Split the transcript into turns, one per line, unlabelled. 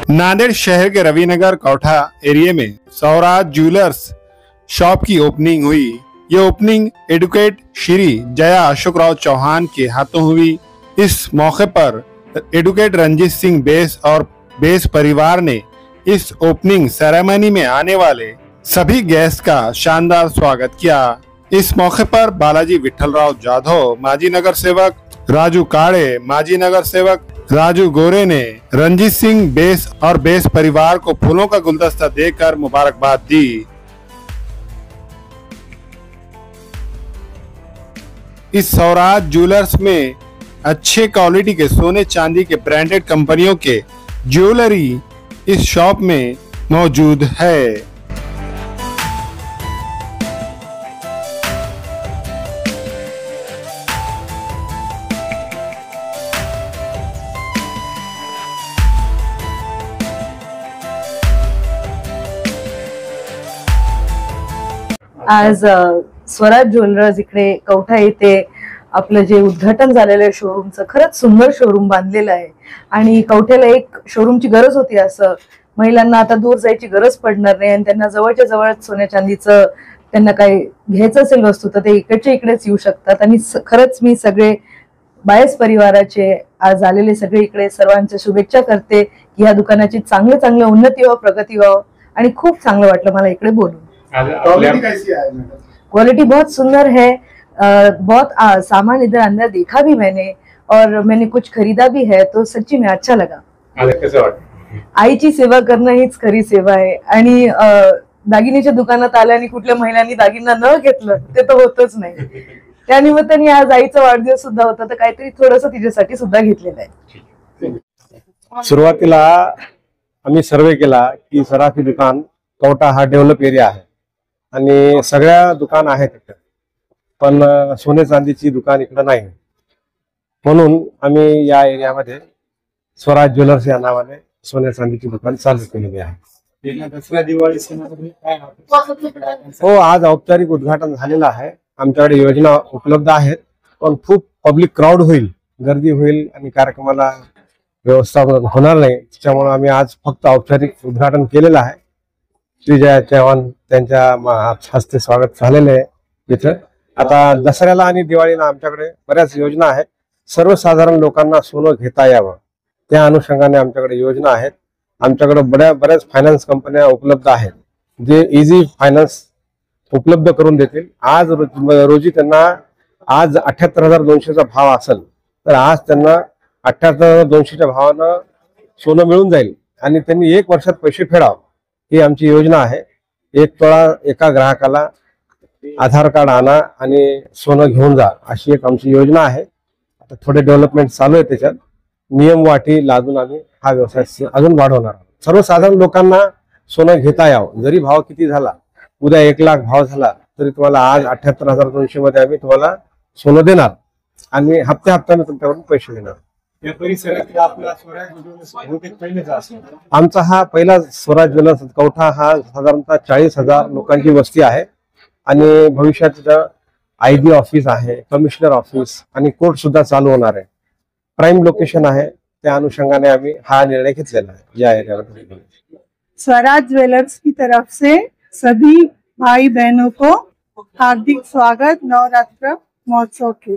नांदेड़ शहर के रविनगर कौठा एरिया में Swaraj jewellers shop की ओपनिंग हुई। ये ओपनिंग एडवोकेट श्री जया अशोक राव चौहान के हाथों हुई। इस मौके पर एडवोकेट रंजीत सिंह बेस और बेस परिवार ने इस ओपनिंग सेरेमनी में आने वाले सभी गेस्ट का शानदार स्वागत किया। इस मौके पर बालाजी विठलराव जाधव माजी नगर सेवक, राजू काड़े माजी नगर सेवक, राजू गोरे ने रंजीत सिंह बेस और बेस परिवार को फूलों का गुलदस्ता देकर मुबारकबाद दी। इस स्वराज ज्वेलर्स में अच्छे क्वालिटी के सोने चांदी के ब्रांडेड कंपनियों के ज्वेलरी इस शॉप में मौजूद है।
आज स्वराज ज्वेलर्स इकडे कौठा येथे आपलं जे उद्घाटन झालेलं आहे शोरूमचं, खरंच सुंदर शोरूम बांधलेलं आहे आणि कौठ्याला एक शोरूमची गरज होती। असं महिलांना आता दूर जायची गरज पडणार नाही आणि त्यांना जवळच्या जवळ सोन्या चांदीचं त्यांना काही घ्यायचं असेल वस्तू तर ते इकडच्या इकडेच येऊ शकतात। आणि खरंच मी सगळे बायस परिवाराचे आज आलेले सगळे इकडे सर्वांच्या शुभेच्छा करते की या दुकानाची चांगले उन्नती व्हावं, प्रगती व्हावं आणि खूप चांगलं वाटलं मला इकडे बोलून।
क्वालिटी कैसी है मैडम?
क्वालिटी बहुत सुंदर है। बहुत सामान इधर अंदर देखा भी मैंने और मैंने कुछ खरीदा भी है, तो सच्ची में अच्छा लगा। आईची सेवा करणं हीच खरी सेवा आहे। आणि दागिनीच्या दुकानात आल्याने कुठल्या महिलांनी दागिना न घेतलं ते तर होतच नाही। त्या निमित्ताने आज आईचा वाढदिवस सुद्धा होता, तर काहीतरी थोडंसं तिच्यासाठी सुद्धा घेतलेलं आहे।
सुरुवातीला आम्ही सर्वे केला की सराफी दुकान कौठा हा डेव्हलप एरिया आहे आणि सगळ्या दुकान आहेत इकडे, पण सोने चांदीची दुकान इकडे नाही, म्हणून आम्ही या एरियामध्ये स्वराज ज्वेलर्स या नावाने सोने चांदीची दुकान चालू केलेली आहे।
दसरा दिवाळी
हो, आज औपचारिक उद्घाटन झालेलं आहे। आमच्याकडे योजना उपलब्ध आहेत, पण खूप पब्लिक क्राऊड होईल, गर्दी होईल आणि कार्यक्रमाला व्यवस्थापन होणार नाही, त्यामुळे आम्ही आज फक्त औपचारिक उद्घाटन केलेलं आहे। श्री जया चौहान त्यांच्या हस्ते स्वागत झालेले आहे तिथं। आता दसऱ्याला आणि दिवाळीला आमच्याकडे बऱ्याच योजना आहेत, सर्वसाधारण लोकांना सोनं घेता यावं त्या अनुषंगाने आमच्याकडे योजना आहेत। आमच्याकडे बऱ्याच फायनान्स कंपन्या उपलब्ध आहेत जे इझी फायनान्स उपलब्ध करून देतील। आज रोजी त्यांना आज 78,200चा भाव असेल तर आज त्यांना 78,200च्या भावानं सोनं मिळून जाईल आणि त्यांनी 1 वर्षात पैसे फेडावं, ही आमची योजना आहे। 1 तोळा एका ग्राहकाला आधार कार्ड आणा आणि सोनं घेऊन जा, अशी एक आमची योजना आहे। आता थोडे डेव्हलपमेंट चालू आहे, त्याच्यात नियम वाटी लादून आम्ही हा व्यवसाय अजून वाढवणार आहोत। सर्वसाधारण लोकांना सोनं घेता यावं, जरी भाव किती झाला, उद्या 1 लाख भाव झाला तरी तुम्हाला आज 78,200 मध्ये आम्ही तुम्हाला सोनं देणार आणि हप्त्याने तुमच्याकडून पैसे देणार। आमचा हा पहिला स्वराज ज्वेलर्स कौठा हा साधारणतः 40,000 लोकांची वस्ती आहे आणि भविष्यात आयबी ऑफिस आहे, कमिशनर ऑफिस आणि कोर्ट सुद्धा चालू होणार आहे। प्राइम लोकेशन आहे, त्या अनुषंगाने आम्ही हा निर्णय घेतलेला आहे। या एरियामध्ये
स्वराज ज्वेलर्स की तरफ से सभी भाई बहनों को हार्दिक स्वागत नवरात्र महोत्सव के।